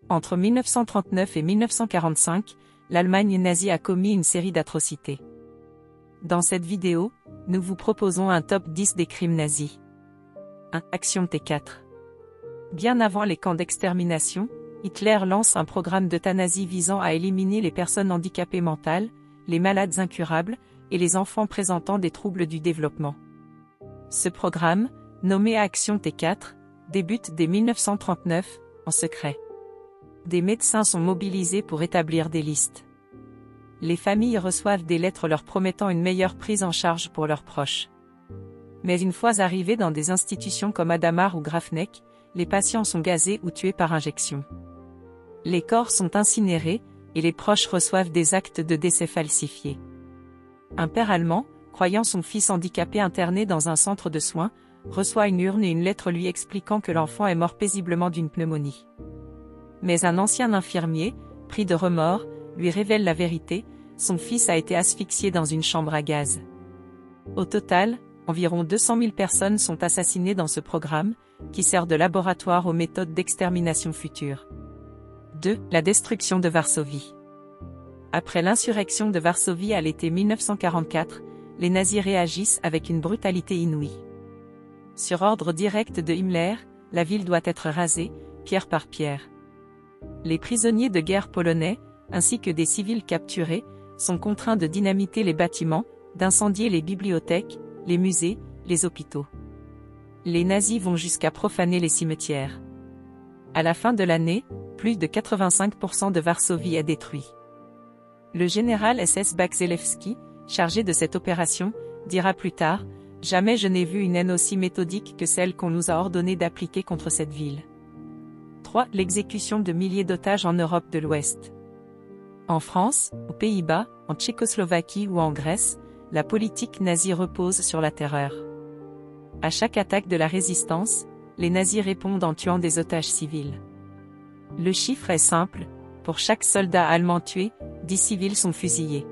Entre 1939 et 1945, l'Allemagne nazie a commis une série d'atrocités. Dans cette vidéo, nous vous proposons un top 10 des crimes nazis. 1. Action T4. Bien avant les camps d'extermination, Hitler lance un programme d'euthanasie visant à éliminer les personnes handicapées mentales, les malades incurables, et les enfants présentant des troubles du développement. Ce programme, nommé Action T4, débute dès 1939, en secret. Des médecins sont mobilisés pour établir des listes. Les familles reçoivent des lettres leur promettant une meilleure prise en charge pour leurs proches. Mais une fois arrivés dans des institutions comme Hadamar ou Grafenegg, les patients sont gazés ou tués par injection. Les corps sont incinérés, et les proches reçoivent des actes de décès falsifiés. Un père allemand, croyant son fils handicapé interné dans un centre de soins, reçoit une urne et une lettre lui expliquant que l'enfant est mort paisiblement d'une pneumonie. Mais un ancien infirmier, pris de remords, lui révèle la vérité, son fils a été asphyxié dans une chambre à gaz. Au total, environ 200 000 personnes sont assassinées dans ce programme, qui sert de laboratoire aux méthodes d'extermination futures. 2. La destruction de Varsovie. Après l'insurrection de Varsovie à l'été 1944, les nazis réagissent avec une brutalité inouïe. Sur ordre direct de Himmler, la ville doit être rasée, pierre par pierre. Les prisonniers de guerre polonais, ainsi que des civils capturés, sont contraints de dynamiter les bâtiments, d'incendier les bibliothèques, les musées, les hôpitaux. Les nazis vont jusqu'à profaner les cimetières. À la fin de l'année, plus de 85% de Varsovie est détruit. Le général SS Bakzelewski, chargé de cette opération, dira plus tard « Jamais je n'ai vu une haine aussi méthodique que celle qu'on nous a ordonné d'appliquer contre cette ville. » 3. L'exécution de milliers d'otages en Europe de l'Ouest. En France, aux Pays-Bas, en Tchécoslovaquie ou en Grèce, la politique nazie repose sur la terreur. À chaque attaque de la résistance, les nazis répondent en tuant des otages civils. Le chiffre est simple, pour chaque soldat allemand tué, 10 civils sont fusillés.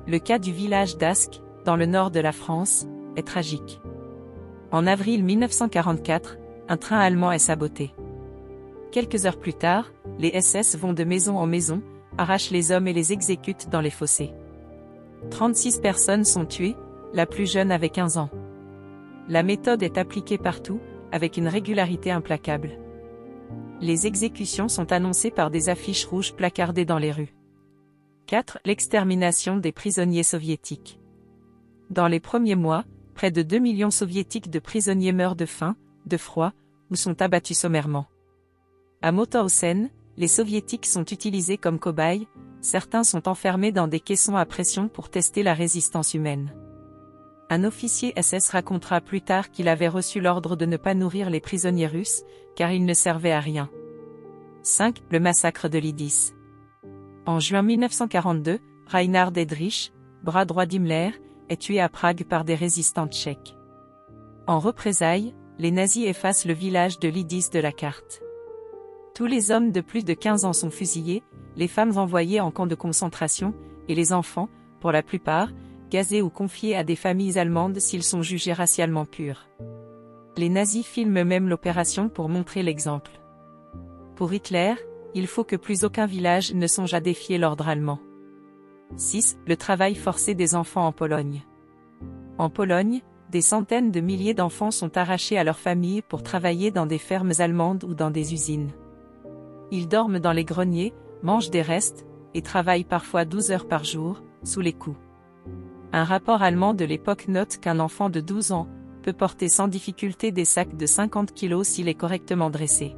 Le cas du village d'Ask, dans le nord de la France, est tragique. En avril 1944, un train allemand est saboté. Quelques heures plus tard, les SS vont de maison en maison, arrachent les hommes et les exécutent dans les fossés. 36 personnes sont tuées, la plus jeune avait 15 ans. La méthode est appliquée partout, avec une régularité implacable. Les exécutions sont annoncées par des affiches rouges placardées dans les rues. 4. L'extermination des prisonniers soviétiques. Dans les premiers mois, près de 2 millions soviétiques de prisonniers meurent de faim, de froid, ou sont abattus sommairement. À Mauthausen, les soviétiques sont utilisés comme cobayes, certains sont enfermés dans des caissons à pression pour tester la résistance humaine. Un officier SS racontera plus tard qu'il avait reçu l'ordre de ne pas nourrir les prisonniers russes, car ils ne servaient à rien. 5. Le massacre de Lydis. En juin 1942, Reinhard Heydrich, bras droit d'Himmler, est tué à Prague par des résistants tchèques. En représailles, les nazis effacent le village de Lydis de la carte. Tous les hommes de plus de 15 ans sont fusillés, les femmes envoyées en camp de concentration, et les enfants, pour la plupart, gazés ou confiés à des familles allemandes s'ils sont jugés racialement purs. Les nazis filment même l'opération pour montrer l'exemple. Pour Hitler, il faut que plus aucun village ne songe à défier l'ordre allemand. 6. Le travail forcé des enfants en Pologne. En Pologne, des centaines de milliers d'enfants sont arrachés à leurs familles pour travailler dans des fermes allemandes ou dans des usines. Ils dorment dans les greniers, mangent des restes, et travaillent parfois 12 heures par jour, sous les coups. Un rapport allemand de l'époque note qu'un enfant de 12 ans peut porter sans difficulté des sacs de 50 kg s'il est correctement dressé.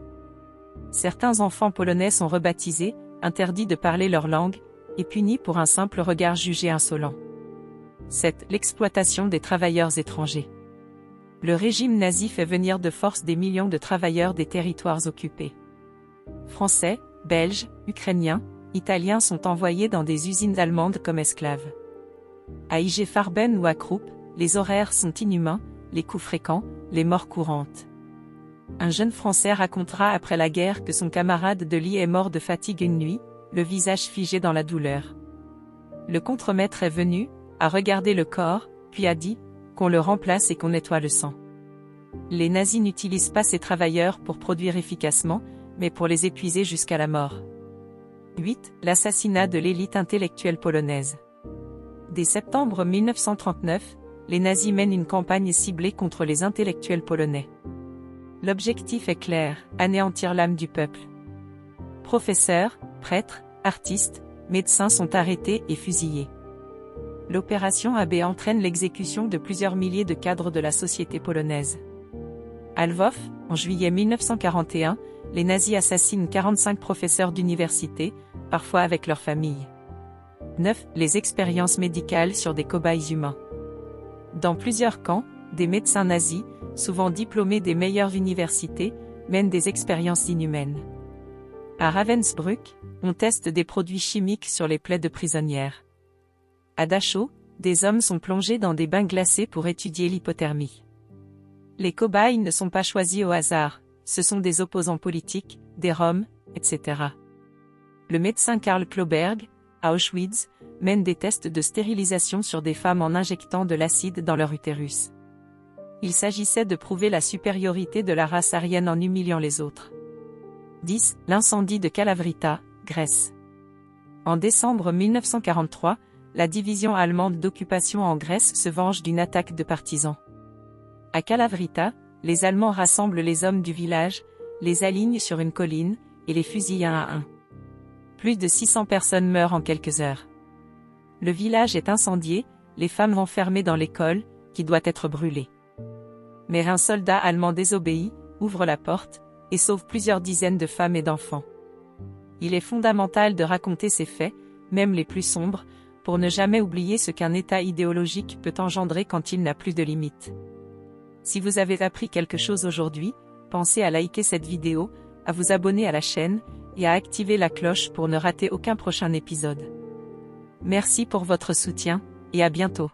Certains enfants polonais sont rebaptisés, interdits de parler leur langue, et punis pour un simple regard jugé insolent. 7. L'exploitation des travailleurs étrangers. Le régime nazi fait venir de force des millions de travailleurs des territoires occupés. Français, Belges, Ukrainiens, Italiens sont envoyés dans des usines allemandes comme esclaves. À IG Farben ou à Krupp, les horaires sont inhumains, les coups fréquents, les morts courantes. Un jeune Français racontera après la guerre que son camarade de lit est mort de fatigue une nuit, le visage figé dans la douleur. Le contremaître est venu, a regardé le corps, puis a dit qu'on le remplace et qu'on nettoie le sang. Les nazis n'utilisent pas ces travailleurs pour produire efficacement, mais pour les épuiser jusqu'à la mort. 8. L'assassinat de l'élite intellectuelle polonaise. Dès septembre 1939, les nazis mènent une campagne ciblée contre les intellectuels polonais. L'objectif est clair, anéantir l'âme du peuple. Professeurs, prêtres, artistes, médecins sont arrêtés et fusillés. L'opération AB entraîne l'exécution de plusieurs milliers de cadres de la société polonaise. À Lwów, en juillet 1941, les nazis assassinent 45 professeurs d'université, parfois avec leurs familles. 9. Les expériences médicales sur des cobayes humains. Dans plusieurs camps, des médecins nazis, souvent diplômés des meilleures universités, mènent des expériences inhumaines. À Ravensbrück, on teste des produits chimiques sur les plaies de prisonnières. À Dachau, des hommes sont plongés dans des bains glacés pour étudier l'hypothermie. Les cobayes ne sont pas choisis au hasard, ce sont des opposants politiques, des Roms, etc. Le médecin Karl Kloberg, à Auschwitz, mène des tests de stérilisation sur des femmes en injectant de l'acide dans leur utérus. Il s'agissait de prouver la supériorité de la race aryenne en humiliant les autres. 10. L'incendie de Kalavrita, Grèce. En décembre 1943, la division allemande d'occupation en Grèce se venge d'une attaque de partisans. À Kalavrita, les Allemands rassemblent les hommes du village, les alignent sur une colline, et les fusillent un à un. Plus de 600 personnes meurent en quelques heures. Le village est incendié, les femmes enfermées dans l'école, qui doit être brûlée. Mais un soldat allemand désobéit, ouvre la porte, et sauve plusieurs dizaines de femmes et d'enfants. Il est fondamental de raconter ces faits, même les plus sombres, pour ne jamais oublier ce qu'un état idéologique peut engendrer quand il n'a plus de limites. Si vous avez appris quelque chose aujourd'hui, pensez à liker cette vidéo, à vous abonner à la chaîne, et à activer la cloche pour ne rater aucun prochain épisode. Merci pour votre soutien, et à bientôt.